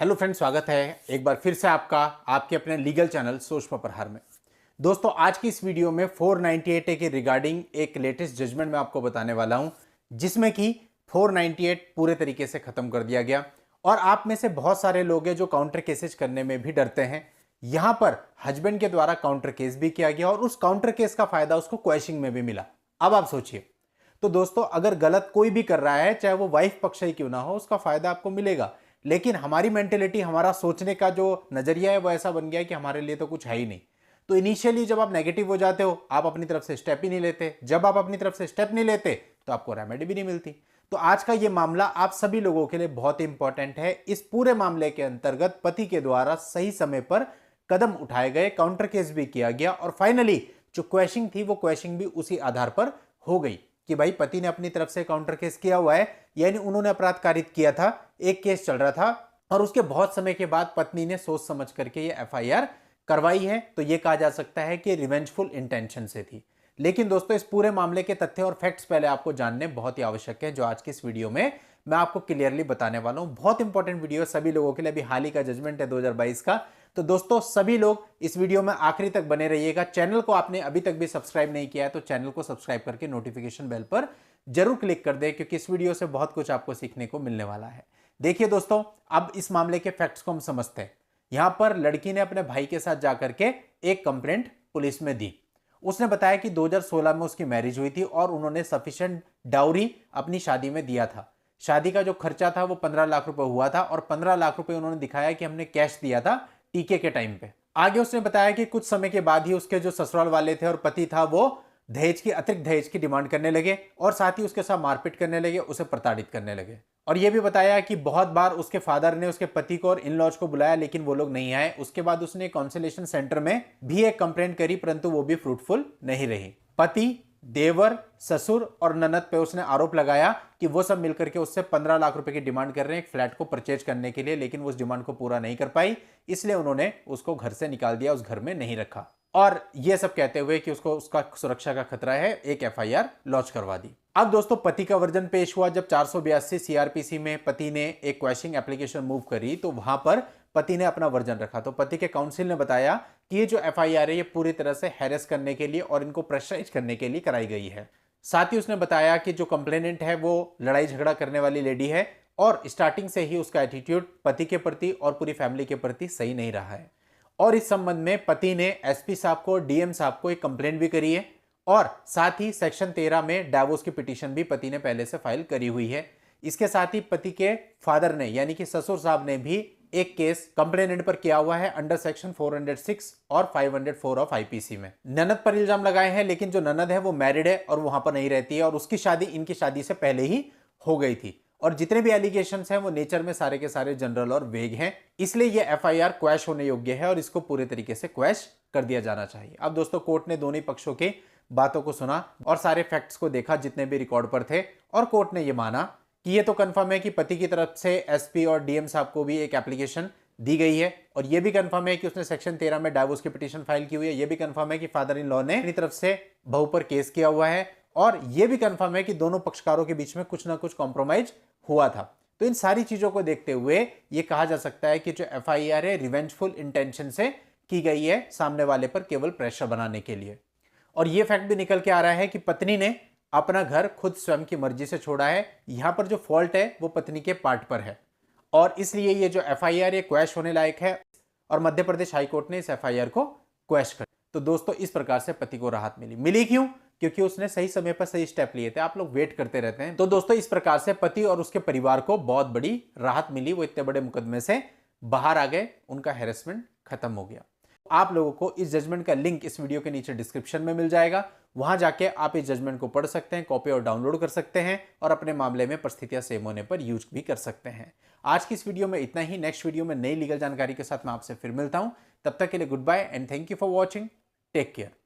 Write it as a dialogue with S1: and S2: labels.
S1: Hello friends, स्वागत है एक बार फिर से आपका आपके अपने लीगल चैनल सोच पर प्रहार में। दोस्तों, आज की इस वीडियो में 498A के रिगार्डिंग एक लेटेस्ट जजमेंट मैं आपको बताने वाला हूं, जिसमें कि 498 पूरे तरीके से खत्म कर दिया गया। और आप में से बहुत सारे लोग हैं जो काउंटर केसेज करने में भी डरते हैं। यहां पर हस्बैंड के द्वारा काउंटर केस भी किया गया और उस काउंटर केस का फायदा उसको क्वैशिंग में भी मिला। अब आप सोचिए, तो दोस्तों अगर गलत कोई भी कर रहा है, चाहे वो वाइफ पक्ष ही क्यों ना हो, उसका फायदा आपको मिलेगा। लेकिन हमारी मेंटेलिटी, हमारा सोचने का जो नजरिया है वो ऐसा बन गया है कि हमारे लिए तो कुछ है ही नहीं। तो इनिशियली जब आप नेगेटिव हो जाते हो, आप अपनी तरफ से स्टेप ही नहीं लेते। जब आप अपनी तरफ से स्टेप नहीं लेते तो आपको रेमेडी भी नहीं मिलती। तो आज का ये मामला आप सभी लोगों के लिए बहुत इंपॉर्टेंट है। इस पूरे मामले के अंतर्गत पति के द्वारा सही समय पर कदम उठाए गए, काउंटर केस भी किया गया और फाइनली जो क्वेश्चन थी वो क्वेश्चन भी उसी आधार पर हो गई कि भाई पति ने अपनी तरफ से काउंटर केस किया हुआ है, यानी उन्होंने अपराध कारित किया था, एक केस चल रहा था और उसके बहुत समय के बाद पत्नी ने सोच समझ करके ये एफआईआर करवाई है। तो ये कहा जा सकता है कि रिवेंजफुल इंटेंशन से थी। लेकिन दोस्तों, इस पूरे मामले के तथ्य और फैक्ट्स पहले आपको जानने बहुत ही आवश्यक है, जो आज की इस वीडियो में मैं आपको क्लियरली बताने वाला हूं। बहुत इंपॉर्टेंट वीडियो सभी लोगों के लिए। अभी हाल ही का जजमेंट है 2022 का। तो दोस्तों, सभी लोग इस वीडियो में आखिरी तक बने रहिएगा। चैनल को आपने अभी तक भी सब्सक्राइब नहीं किया है तो चैनल को सब्सक्राइब करके नोटिफिकेशन बेल पर जरूर क्लिक कर दे, क्योंकि इस वीडियो से बहुत कुछ आपको सीखने को मिलने वाला है। देखिए दोस्तों, अब इस मामले के फैक्ट्स को हम समझते हैं। यहां पर लड़की ने अपने भाई के साथ जाकर के एक कंप्लेंट पुलिस में दी। उसने बताया कि 2016 में उसकी मैरिज हुई थी और उन्होंने सफिशिएंट डाउरी अपनी शादी में दिया था। शादी का जो खर्चा था वो 15 लाख रुपए हुआ था और 15 लाख रुपए उन्होंने दिखाया कि हमने कैश दिया था टीके के टाइम पे। आगे उसने बताया कि कुछ समय के बाद ही उसके जो ससुराल वाले थे और पति था, वो दहेज की, अतिरिक्त दहेज की डिमांड करने लगे और साथ ही उसके साथ मारपीट करने लगे, उसे प्रताड़ित करने लगे। और यह भी बताया कि बहुत बार उसके फादर ने उसके पति को और इन लॉज को बुलाया, लेकिन वो लोग नहीं आए। उसके बाद उसने काउंसलेशन सेंटर में भी एक कंप्लेंट करी, परंतु वो भी फ्रूटफुल नहीं रही। पति, देवर, ससुर और ननद पे उसने आरोप लगाया कि वो सब मिलकर के उससे 15 लाख रुपए की डिमांड कर रहे हैं एक फ्लैट को परचेज करने के लिए, लेकिन वो उस डिमांड को पूरा नहीं कर पाई। इसलिए उन्होंने उसको घर से निकाल दिया, उस घर में नहीं रखा। और ये सब कहते हुए कि उसको उसका सुरक्षा का खतरा है, एक एफआईआर लॉन्च करवा दी। अब दोस्तों, पति का वर्जन पेश हुआ जब 482 सीआरपीसी में पति ने एक क्वेश्चनिंग एप्लीकेशन मूव करी, तो वहां पर पति ने अपना वर्जन रखा। तो पति के काउंसिल ने बताया कि ये जो एफआईआर है ये पूरी तरह से हैरेस करने के लिए और इनको प्रेशराइज करने के लिए कराई गई है। साथ ही उसने बताया कि जो कंप्लेनेंट है वो लड़ाई झगड़ा करने वाली लेडी है और स्टार्टिंग से ही उसका एटीट्यूड पति के प्रति और पूरी फैमिली के प्रति सही नहीं रहा है। और इस संबंध में पति ने एसपी साहब को, डीएम साहब को एक कंप्लेंट भी करी है और साथ ही सेक्शन 13 में डाइवोर्स की पिटीशन भी पति ने पहले से फाइल करी हुई है। इसके साथ ही पति के फादर ने, यानी कि ससुर साहब ने भी एक केस कंप्लेनेंट पर किया हुआ है अंडर सेक्शन 406 और 504 ऑफ आईपीसी में। ननद पर इल्जाम लगाए हैं, लेकिन जो ननद है वो मैरिड है और वहां पर नहीं रहती है और उसकी शादी इनकी शादी से पहले ही हो गई थी। और जितने भी एलिगेशंस हैं वो नेचर में सारे के सारे जनरल और वेग हैं, इसलिए ये एफआईआर क्वैश होने योग्य है और इसको पूरे तरीके से क्वैश कर दिया जाना चाहिए। अब दोस्तों, कोर्ट ने दोनों पक्षों के बातों को सुना और सारे फैक्ट्स को देखा जितने भी रिकॉर्ड पर थे, और कोर्ट ने यह माना कि ये तो कंफर्म है कि पति की तरफ से एसपी और डीएम साहब को भी एक एप्लीकेशन दी गई है और यह भी कंफर्म है कि उसने सेक्शन 13 में डाइवोर्स की पिटीशन फाइल की हुई है। यह भी कंफर्म है कि फादर इन लॉ ने अपनी तरफ से बहू पर केस किया हुआ है और यह भी कंफर्म है कि दोनों पक्षकारों के बीच में कुछ ना कुछ कॉम्प्रोमाइज हुआ था। तो इन सारी चीजों को देखते हुए यह कहा जा सकता है कि जो एफआईआर है रिवेंजफुल इंटेंशन से की गई है, सामने वाले पर केवल प्रेशर बनाने के लिए। और यह फैक्ट भी निकल के आ रहा है कि पत्नी ने अपना घर खुद स्वयं की मर्जी से छोड़ा है। यहां पर जो फॉल्ट है वो पत्नी के पार्ट पर है और इसलिए ये जो एफआईआर ये क्वैश होने लायक है और मध्य प्रदेश हाईकोर्ट ने इस एफआईआर को क्वैश कर। तो दोस्तों, इस प्रकार से पति को राहत मिली क्यों? क्योंकि उसने सही समय पर सही स्टेप लिए थे। आप लोग वेट करते रहते हैं। तो दोस्तों, इस प्रकार से पति और उसके परिवार को बहुत बड़ी राहत मिली। वो इतने बड़े मुकदमे से बाहर आ गए, उनका हैरेसमेंट खत्म हो गया। आप लोगों को इस जजमेंट का लिंक इस वीडियो के नीचे डिस्क्रिप्शन में मिल जाएगा। वहां जाके आप इस जजमेंट को पढ़ सकते हैं, कॉपी और डाउनलोड कर सकते हैं और अपने मामले में परिस्थितियां सेम होने पर यूज भी कर सकते हैं। आज की इस वीडियो में इतना ही। नेक्स्ट वीडियो में नई लीगल जानकारी के साथ मैं आपसे फिर मिलता हूं। तब तक के लिए goodbye and thank you for watching. Take care.